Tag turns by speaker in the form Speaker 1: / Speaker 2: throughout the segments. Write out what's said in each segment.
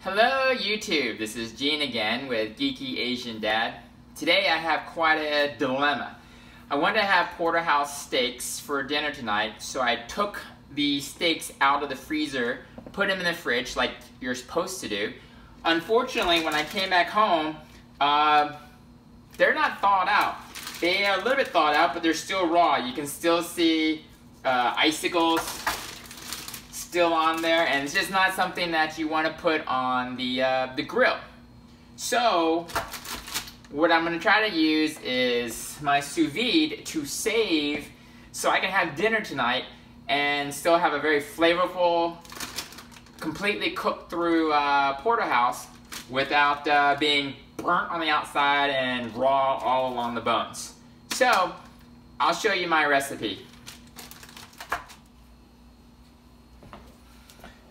Speaker 1: Hello YouTube, this is Gene again with GeekyAsianDad. Today I have quite a dilemma. I wanted to have Porterhouse steaks for dinner tonight, so I took the steaks out of the freezer, put them in the fridge like you're supposed to do. Unfortunately, when I came back home, they're not thawed out. They are a little bit thawed out, but they're still raw. You can still see icicles still on there, and it's just not something that you want to put on the grill. So what I'm going to try to use is my sous vide to save so I can have dinner tonight and still have a very flavorful, completely cooked through Porterhouse without being burnt on the outside and raw all along the bones. So I'll show you my recipe.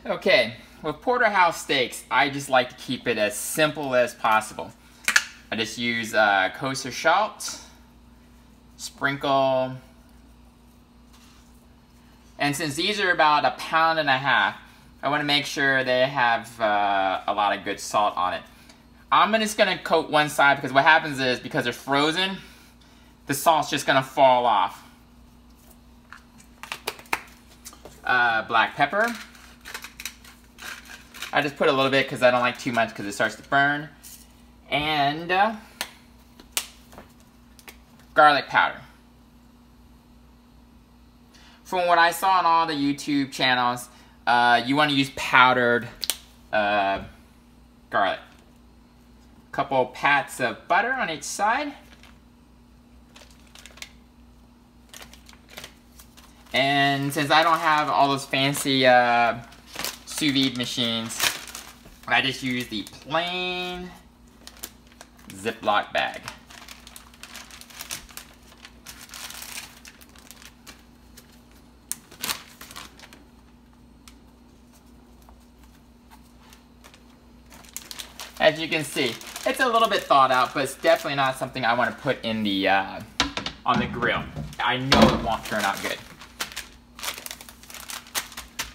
Speaker 1: Okay, with Porterhouse steaks, I just like to keep it as simple as possible. I just use kosher salt, sprinkle, and since these are about 1.5 pounds, I want to make sure they have a lot of good salt on it. I'm just going to coat one side because what happens is, because they're frozen, the salt's just going to fall off. Black pepper. I just put a little bit because I don't like too much because it starts to burn. And garlic powder. From what I saw on all the YouTube channels, you want to use powdered garlic. Couple pats of butter on each side. And since I don't have all those fancy sous vide machines, I just use the plain Ziploc bag. As you can see, it's a little bit thawed out, but it's definitely not something I want to put in the on the grill. I know it won't turn out good.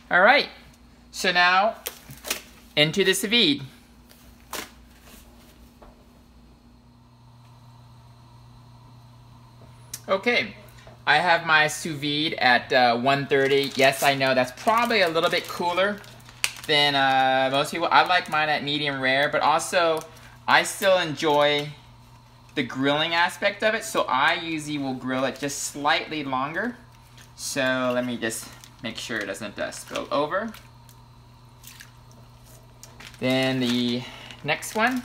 Speaker 1: All right. So now, into the sous vide. Okay, I have my sous vide at 130. Yes, I know that's probably a little bit cooler than most people. I like mine at medium rare, but also I still enjoy the grilling aspect of it, so I usually will grill it just slightly longer. So let me just make sure it doesn't spill over. Then the next one,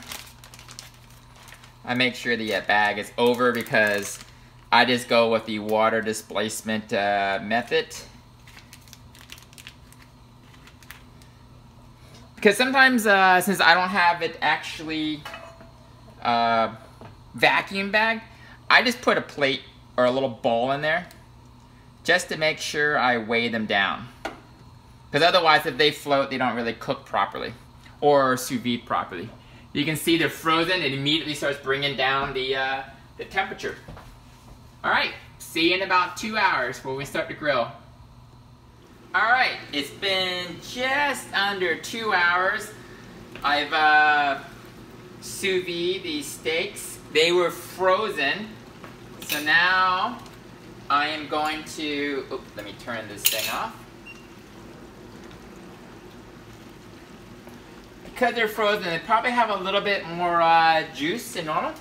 Speaker 1: I make sure the bag is over because I just go with the water displacement method. Because sometimes, since I don't have it actually vacuum bagged, I just put a plate or a little bowl in there just to make sure I weigh them down. Because otherwise, if they float, they don't really cook properly or sous vide properly. You can see they're frozen. It immediately starts bringing down the temperature. All right, see you in about 2 hours when we start to grill. All right, it's been just under 2 hours. I've sous vide these steaks. They were frozen. So now I am going to, oops, let me turn this thing off. Because they're frozen, they probably have a little bit more juice than normal.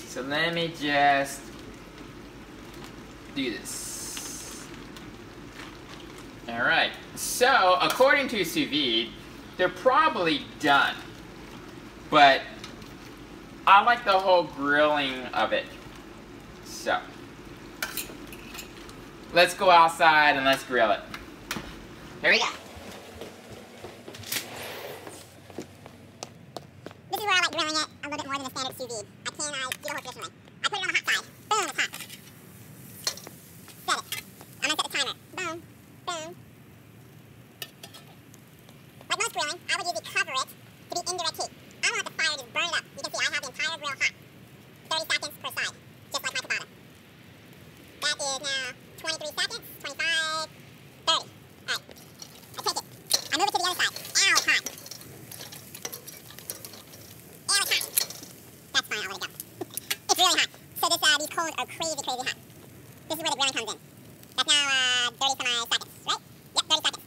Speaker 1: So let me just do this. Alright, so according to sous vide, they're probably done. But I like the whole grilling of it. So let's go outside and let's grill it. Here we go.
Speaker 2: This is where I like grilling it a little bit more than the standard sous vide. I do the whole traditionally. I put it on the hot side. Boom, it's hot. Set it. I'm going to set the timer. Boom, boom. Like most grilling, I would usually cover it to be indirect heat. I don't want the fire to just burn it up. You can see I have the entire grill hot. 30 seconds per side, just like my ciabatta. That is now 23 seconds, 25, 30. Alright, I take it. I move it to the other side. Ow, it's hot. go crazy, crazy hot. This is where the grilling comes in. That's now 30 some seconds, right? Yep, 30 seconds.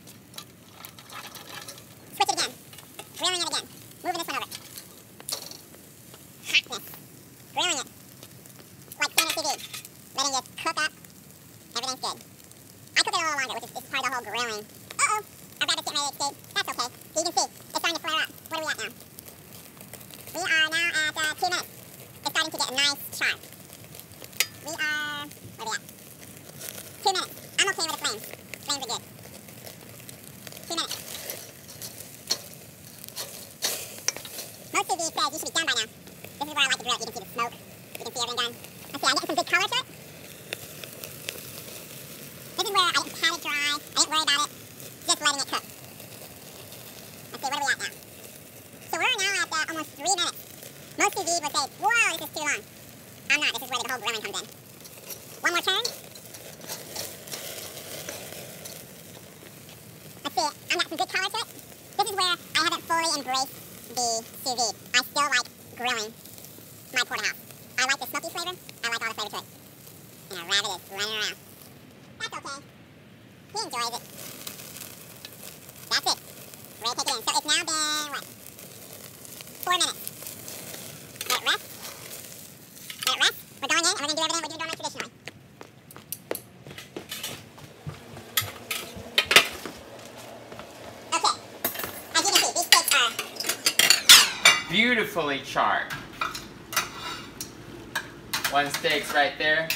Speaker 2: Switch it again. Grilling it again. Moving this one over. Hotness. Grilling it. Like standard TV. Letting it cook up. Everything's good. I cook it a little longer, which is part of the whole grilling. Uh-oh. Our rabbit's getting ready to escape. That's okay. So you can see, it's starting to flare up. What are we at now? We are now at 2 minutes. It's starting to get a nice char. We are, where are we at? 2 minutes. I'm okay with the flames. Flames are good. 2 minutes. Most of these says you should be done by now. This is where I like to grill it. You can see the smoke. You can see everything done. Let's see, I'm getting some good color to it. This is where I didn't pat it dry. I didn't worry about it. Just letting it cook. Let's see, where are we at now? So we're now at almost 3 minutes. Most sous vide would say, whoa, this is too long. I'm not. This is where the whole grilling comes in. One more turn. Let's see. I've got some good color to it. This is where I haven't fully embraced the sous vide. I still like grilling my porterhouse. I like the smoky flavor. I like all the flavor to it. And our rabbit is running around. That's okay. He enjoys it. That's it. Ready to take it in. So it's now been, what? 4 minutes. Let it rest. Let it rest. We're going in and we're going to do everything we're doing traditionally. Okay. As you can see, these steaks are
Speaker 1: beautifully charred. One steak's right there.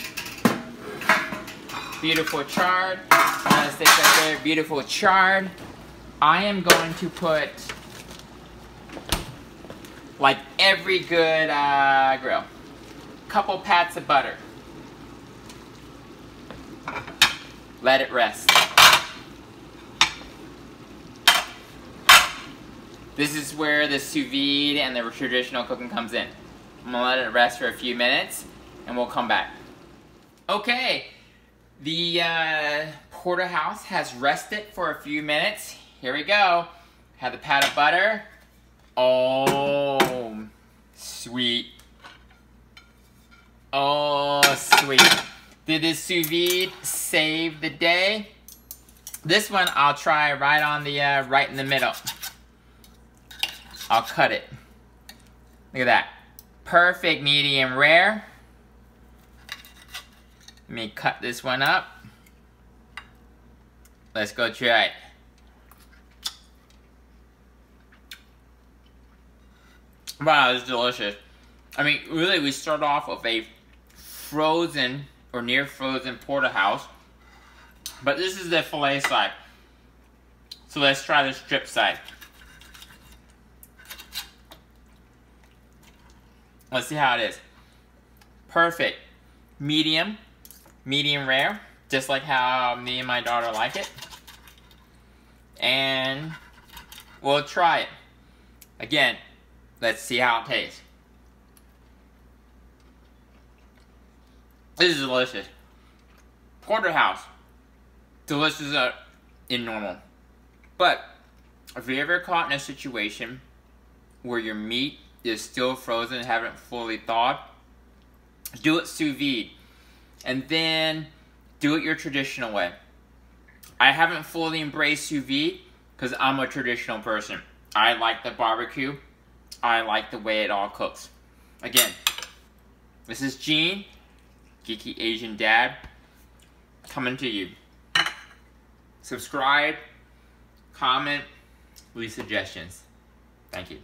Speaker 1: Beautiful charred. Another steak right there. Beautiful charred. I am going to put, like every good grill, couple pats of butter. Let it rest. This is where the sous vide and the traditional cooking comes in. I'm gonna let it rest for a few minutes and we'll come back. Okay, the porterhouse has rested for a few minutes. Here we go. Have the pat of butter. Oh, sweet. Oh, sweet. Did this sous vide save the day? This one I'll try right on the right in the middle. I'll cut it. Look at that. Perfect medium rare. Let me cut this one up. Let's go try it. Wow, it's delicious. I mean, really, we start off with a frozen or near frozen porterhouse, but this is the fillet side. So let's try the strip side. Let's see how it is. Perfect. Medium rare, just like how me and my daughter like it. And we'll try it. Again, let's see how it tastes. This is delicious. Porterhouse. Delicious in normal. But if you're ever caught in a situation where your meat is still frozen, haven't fully thawed, do it sous vide. And then do it your traditional way. I haven't fully embraced sous vide because I'm a traditional person. I like the barbecue. I like the way it all cooks. Again, this is Gene, Geeky Asian Dad, coming to you. Subscribe, comment, leave suggestions. Thank you.